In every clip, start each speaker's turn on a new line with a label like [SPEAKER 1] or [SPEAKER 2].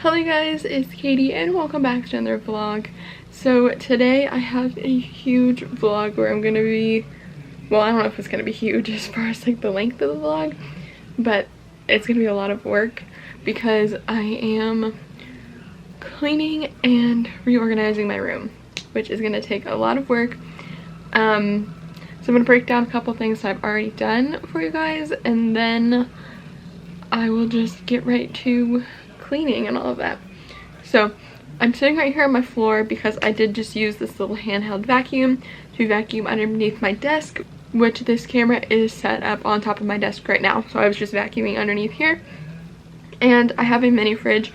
[SPEAKER 1] Hello guys, it's Katie and welcome back to another vlog. So today I have a huge vlog where I'm gonna be, well, I don't know if it's gonna be huge as far as like the length of the vlog, but it's gonna be a lot of work because I am cleaning and reorganizing my room, which is gonna take a lot of work. So I'm gonna break down a couple things that I've already done for you guys, and then I will just get right to cleaning and all of that. So I'm sitting right here on my floor because I did just use this little handheld vacuum to vacuum underneath my desk, which this camera is set up on top of my desk right now. So I was just vacuuming underneath here. And I have a mini fridge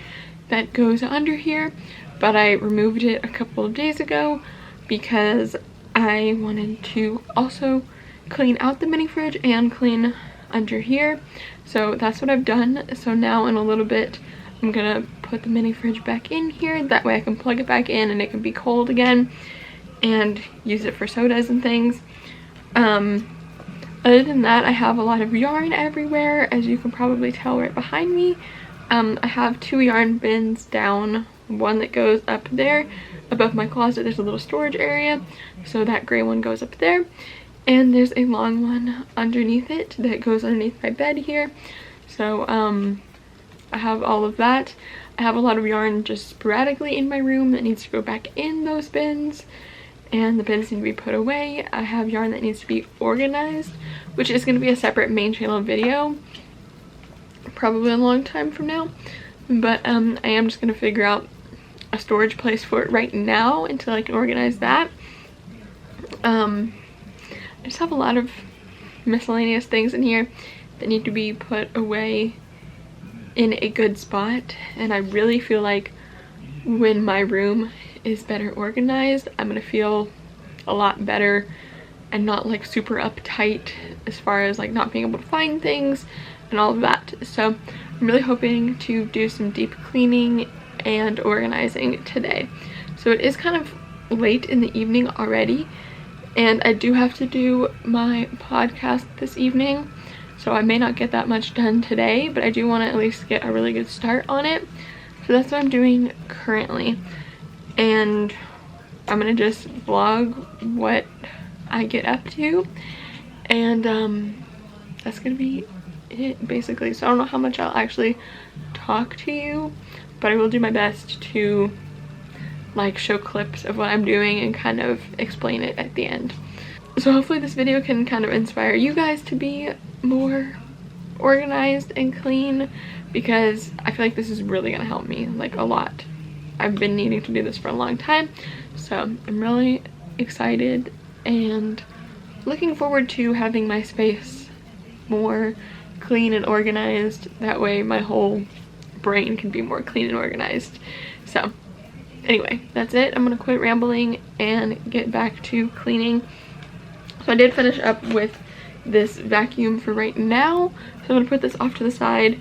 [SPEAKER 1] that goes under here, but I removed it a couple of days ago because I wanted to also clean out the mini fridge and clean under here. So that's what I've done. So now in a little bit I'm gonna put the mini fridge back in here, that way I can plug it back in and it can be cold again and use it for sodas and things. Other than that, I have a lot of yarn everywhere, as you can probably tell right behind me. I have two yarn bins down, one that goes up there above my closet. There's a little storage area, so that gray one goes up there, and there's a long one underneath it that goes underneath my bed here. So I have all of that. I have a lot of yarn just sporadically in my room that needs to go back in those bins, and the bins need to be put away. I have yarn that needs to be organized, which is going to be a separate main channel video probably a long time from now, but I am just going to figure out a storage place for it right now until I can organize that. I just have a lot of miscellaneous things in here that need to be put away in a good spot, and I really feel like when my room is better organized, I'm gonna feel a lot better and not like super uptight as far as like not being able to find things and all of that. So I'm really hoping to do some deep cleaning and organizing today. So it is kind of late in the evening already, and I do have to do my podcast this evening, so I may not get that much done today, but I do want to at least get a really good start on it. So that's what I'm doing currently, and I'm gonna just vlog what I get up to, and that's gonna be it basically. So I don't know how much I'll actually talk to you, but I will do my best to like show clips of what I'm doing and kind of explain it at the end. So hopefully this video can kind of inspire you guys to be more organized and clean, because I feel like this is really gonna help me like a lot. I've been needing to do this for a long time, so I'm really excited and looking forward to having my space more clean and organized. That way my whole brain can be more clean and organized. So anyway, that's it. I'm gonna quit rambling and get back to cleaning. So I did finish up with this vacuum for right now, so I'm gonna put this off to the side,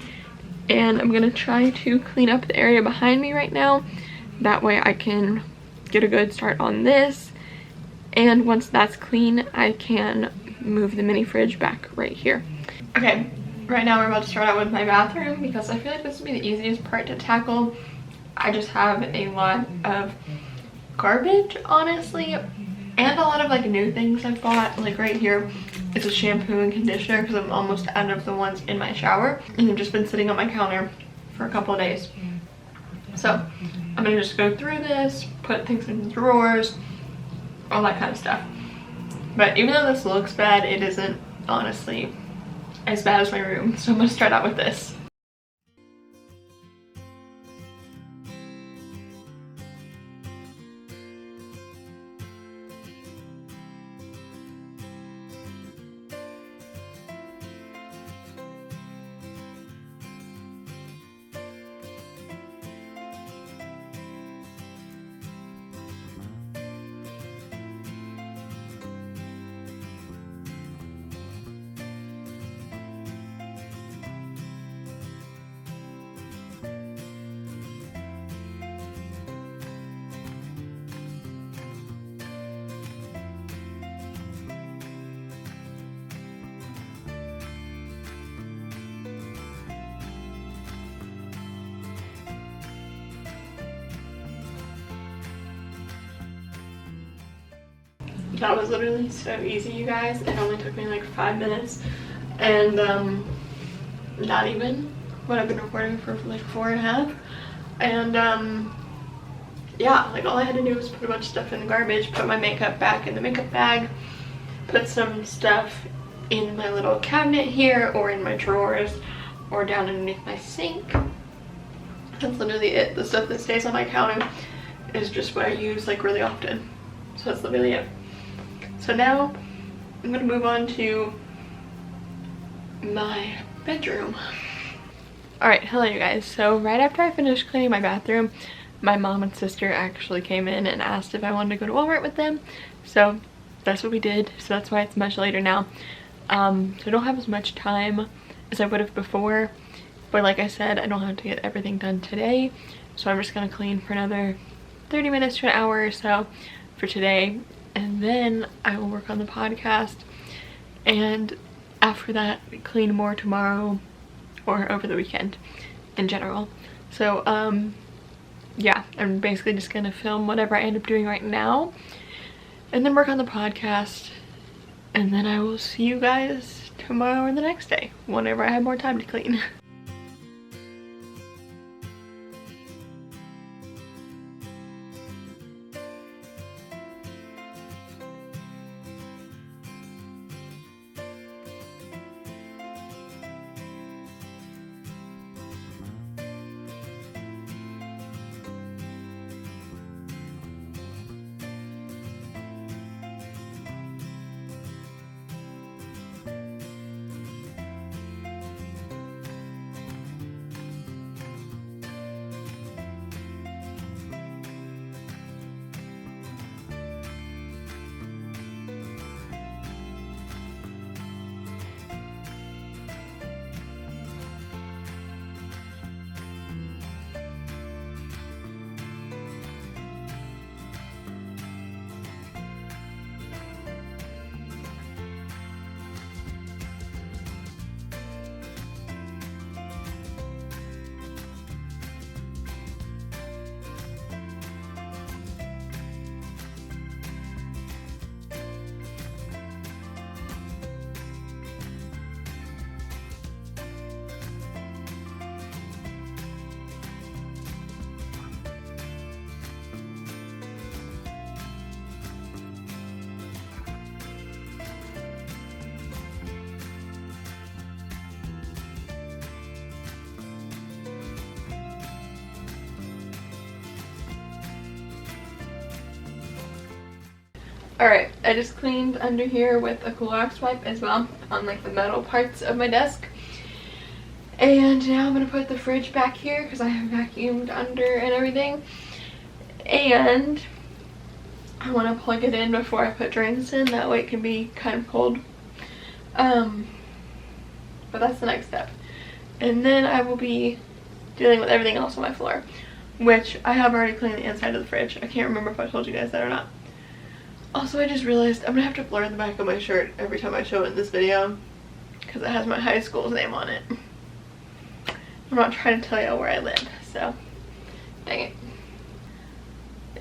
[SPEAKER 1] and I'm gonna try to clean up the area behind me right now. That way I can get a good start on this, and once that's clean I can move the mini fridge back right here. Okay, right now we're about to start out with my bathroom because I feel like this would be the easiest part to tackle. I just have a lot of garbage, honestly, and a lot of like new things I've bought. Like right here is a shampoo and conditioner because I'm almost out of the ones in my shower, and they've just been sitting on my counter for a couple of days. So I'm gonna just go through this, put things in the drawers, all that kind of stuff. But even though this looks bad, it isn't honestly as bad as my room. So I'm gonna start out with this. That was literally so easy, you guys. It only took me like 5 minutes, and not even what I've been recording for like 4.5. And yeah, like all I had to do was put a bunch of stuff in the garbage, put my makeup back in the makeup bag, put some stuff in my little cabinet here, or in my drawers, or down underneath my sink. That's literally it. The stuff that stays on my counter is just what I use like really often. So that's literally it. So now I'm gonna move on to my bedroom. Alright, hello you guys. So right after I finished cleaning my bathroom, my mom and sister actually came in and asked if I wanted to go to Walmart with them. So that's what we did. So that's why it's much later now. So I don't have as much time as I would have before. But like I said, I don't have to get everything done today. So I'm just gonna clean for another 30 minutes to an hour or so for today. And then I will work on the podcast. And after that, clean more tomorrow or over the weekend in general. So yeah, I'm basically just gonna film whatever I end up doing right now and then work on the podcast, and then I will see you guys tomorrow or the next day whenever I have more time to clean. Alright, I just cleaned under here with a Clorox wipe as well on like the metal parts of my desk. And now I'm going to put the fridge back here because I have vacuumed under and everything. And I want to plug it in before I put drinks in, that way it can be kind of cold. But that's the next step. And then I will be dealing with everything else on my floor, which I have already cleaned the inside of the fridge. I can't remember if I told you guys that or not. Also, I just realized I'm gonna have to blur the back of my shirt every time I show it in this video because it has my high school's name on it. I'm not trying to tell y'all where I live, so dang it.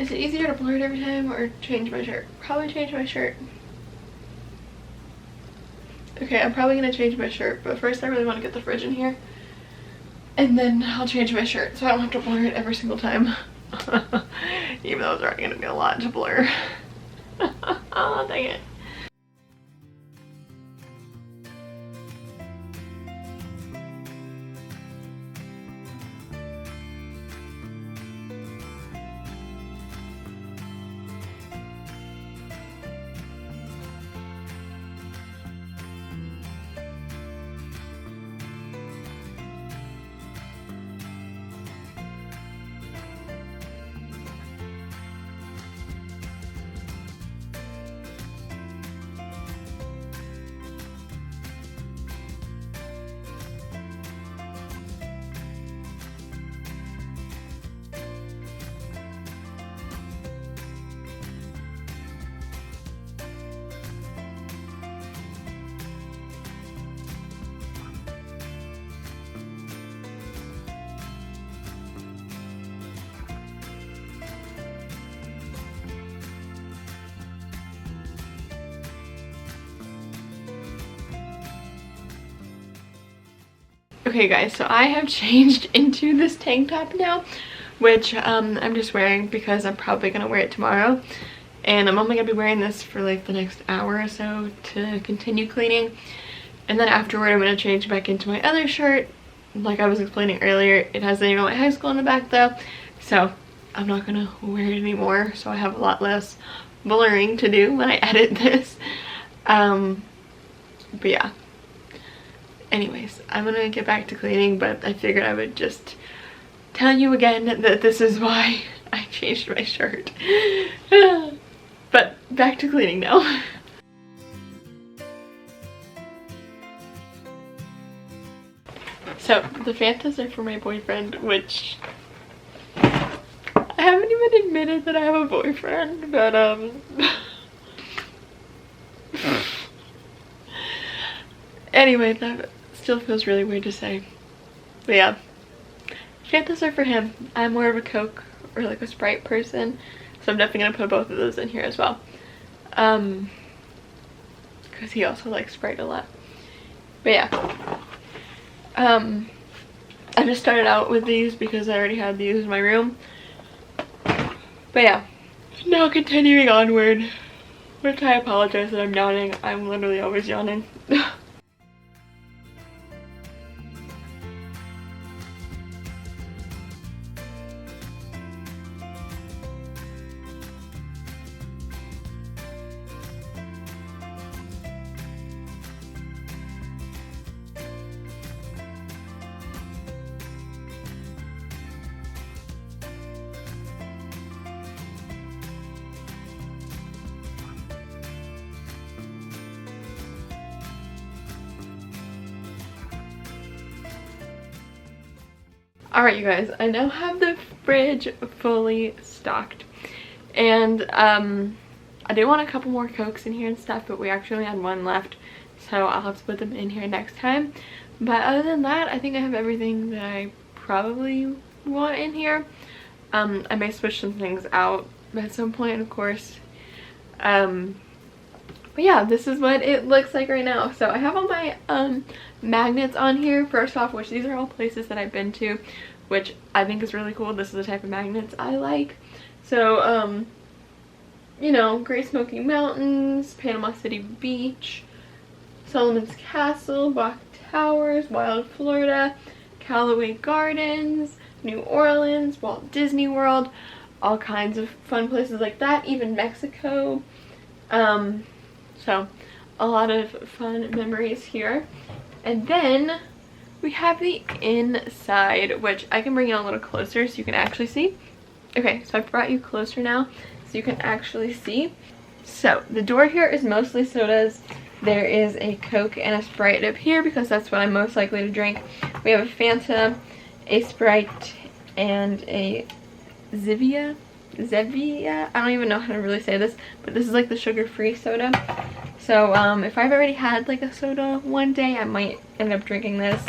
[SPEAKER 1] Is it easier to blur it every time or change my shirt? Probably change my shirt. Okay, I'm probably gonna change my shirt, but first I really want to get the fridge in here. And then I'll change my shirt so I don't have to blur it every single time. Even though it's already gonna be a lot to blur. Oh, dang it. Okay guys, so I have changed into this tank top now, which I'm just wearing because I'm probably gonna wear it tomorrow, and I'm only gonna be wearing this for like the next hour or so to continue cleaning, and then afterward I'm gonna change back into my other shirt. Like I was explaining earlier, it has the name of my high school in the back though, so I'm not gonna wear it anymore, so I have a lot less blurring to do when I edit this. But yeah, anyways, I'm gonna get back to cleaning, but I figured I would just tell you again that this is why I changed my shirt. But back to cleaning now. So the Fantas are for my boyfriend, which I haven't even admitted that I have a boyfriend, but anyway, that still feels really weird to say. But yeah, Fantas are for him. I'm more of a Coke or like a Sprite person, so I'm definitely gonna put both of those in here as well. Because he also likes Sprite a lot. But yeah. I just started out with these because I already had these in my room. But yeah, now continuing onward, which I apologize that I'm yawning. I'm literally always yawning. Alright you guys, I now have the fridge fully stocked, and I did want a couple more Cokes in here and stuff, but we actually only had one left, so I'll have to put them in here next time. But other than that, I think I have everything that I probably want in here. I may switch some things out at some point, of course. But yeah, this is what it looks like right now. So I have all my magnets on here, first off, which these are all places that I've been to, which I think is really cool. This is the type of magnets I like. So, you know, Great Smoky Mountains, Panama City Beach, Solomon's Castle, Bach Towers, Wild Florida, Callaway Gardens, New Orleans, Walt Disney World, all kinds of fun places like that, even Mexico. So a lot of fun memories here. And then we have the inside, which I can bring you a little closer so you can actually see. Okay, so I've brought you closer now so you can actually see. So the door here is mostly sodas. There is a Coke and a Sprite up here because that's what I'm most likely to drink. We have a Fanta, a Sprite, and a Zevia. I don't even know how to really say this, but this is like the sugar-free soda. So if I've already had like a soda one day, I might end up drinking this.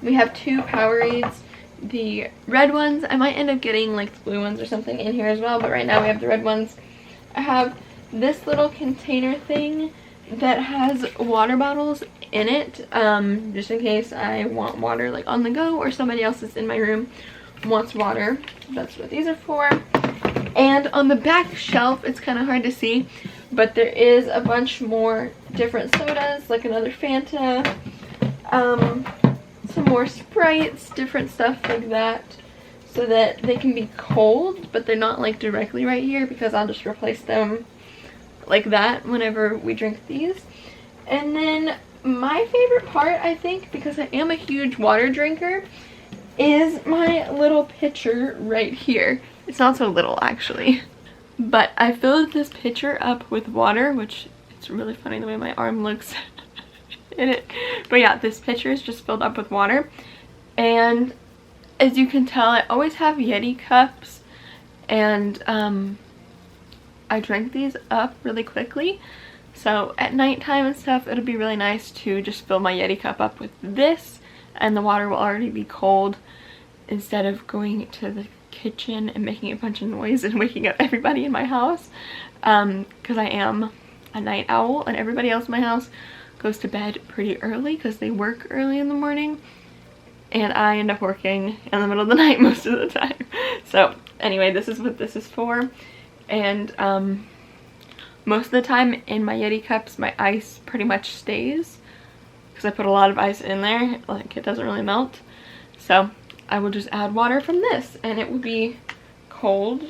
[SPEAKER 1] We have two Powerades, the red ones. I might end up getting like the blue ones or something in here as well, but right now we have the red ones. I have this little container thing that has water bottles in it, just in case I want water like on the go, or somebody else that's in my room wants water. That's what these are for. And on the back shelf, it's kind of hard to see, but there is a bunch more different sodas, like another Fanta, some more Sprites, different stuff like that, so that they can be cold, but they're not like directly right here, because I'll just replace them like that whenever we drink these. And then my favorite part, I think, because I am a huge water drinker, is my little pitcher right here. It's not so little actually, but I filled this pitcher up with water, which it's really funny the way my arm looks in it. But yeah, this pitcher is just filled up with water, and as you can tell, I always have Yeti cups, and I drink these up really quickly. So at nighttime and stuff, it'll be really nice to just fill my Yeti cup up with this, and the water will already be cold, instead of going to the kitchen and making a bunch of noise and waking up everybody in my house, because I am a night owl and everybody else in my house goes to bed pretty early because they work early in the morning. and I end up working in the middle of the night most of the time. So anyway, this is what this is for. And most of the time in my Yeti cups, my ice pretty much stays because I put a lot of ice in there, like it doesn't really melt. So I will just add water from this and it will be cold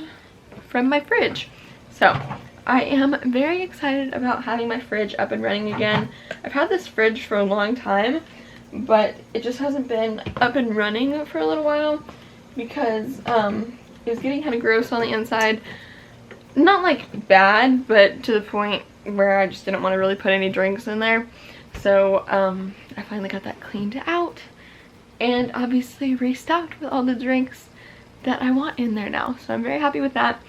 [SPEAKER 1] from my fridge. So I am very excited about having my fridge up and running again. I've had this fridge for a long time, but it just hasn't been up and running for a little while because it was getting kind of gross on the inside. Not like bad, but to the point where I just didn't want to really put any drinks in there. So I finally got that cleaned out and obviously restocked with all the drinks that I want in there now. So I'm very happy with that.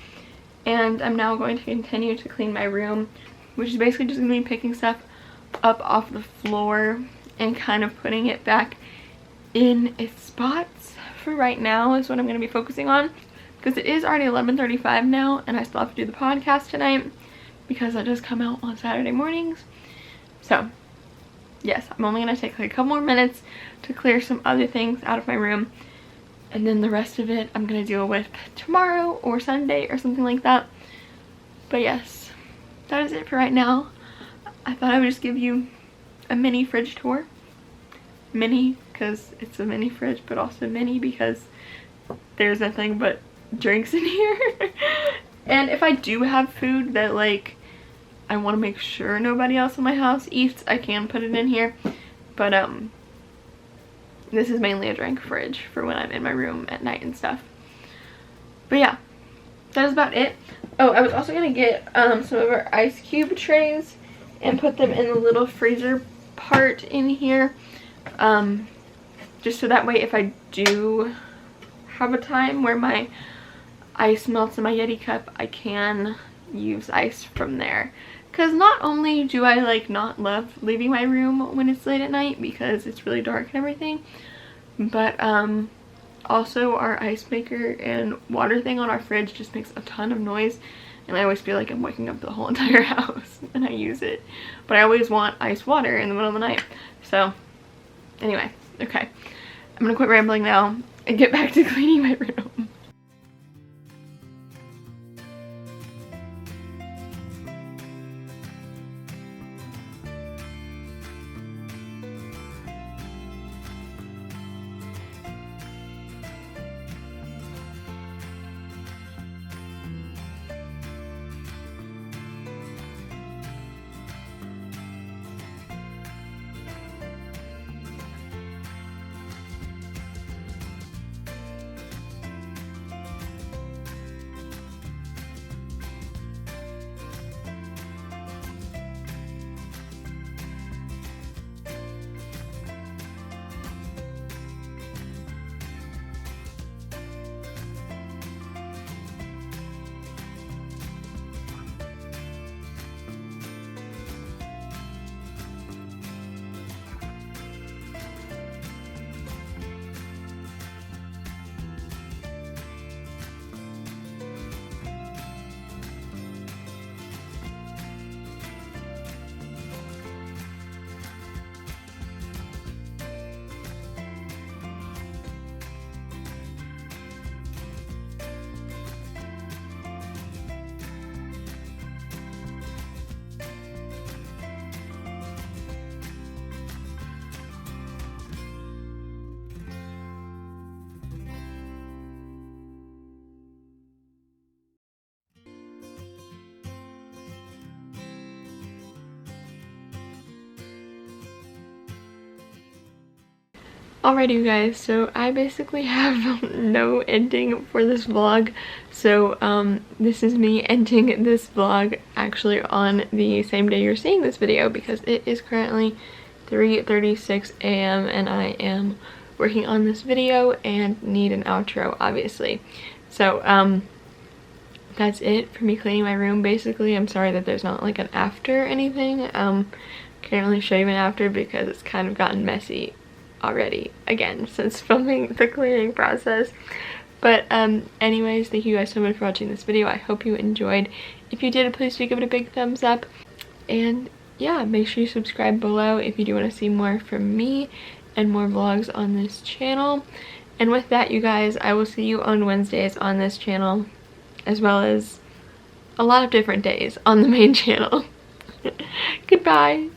[SPEAKER 1] And I'm now going to continue to clean my room, which is basically just going to be picking stuff up off the floor and kind of putting it back in its spots for right now is what I'm going to be focusing on. Because it is already 11:35 now and I still have to do the podcast tonight because I just come out on Saturday mornings. So yes, I'm only going to take like a couple more minutes to clear some other things out of my room. And then the rest of it I'm going to deal with tomorrow or Sunday or something like that. But yes, that is it for right now. I thought I would just give you a mini fridge tour. Mini because it's a mini fridge, but also mini because there's nothing but drinks in here. And if I do have food that like I want to make sure nobody else in my house eats, I can put it in here. But this is mainly a drink fridge for when I'm in my room at night and stuff. But yeah, that is about it. Oh, I was also gonna get some of our ice cube trays and put them in the little freezer part in here, just so that way if I do have a time where my ice melts in my Yeti cup, I can use ice from there. Because not only do I like not love leaving my room when it's late at night because it's really dark and everything, but also our ice maker and water thing on our fridge just makes a ton of noise and I always feel like I'm waking up the whole entire house when I use it. But I always want ice water in the middle of the night. So anyway, okay, I'm gonna quit rambling now and get back to cleaning my room. Alrighty you guys, so I basically have no ending for this vlog, so this is me ending this vlog actually on the same day you're seeing this video because it is currently 3:36 a.m. and I am working on this video and need an outro obviously. So that's it for me cleaning my room basically. I'm sorry that there's not like an after or anything. Can't really show you an after because it's kind of gotten messy already again since filming the cleaning process. But anyways, thank you guys so much for watching this video. I hope you enjoyed. If you did, please do give it a big thumbs up, and yeah, make sure you subscribe below if you do want to see more from me. and more vlogs on this channel. And with that, you guys, I will see you on Wednesdays on this channel, as well as a lot of different days on the main channel. Goodbye.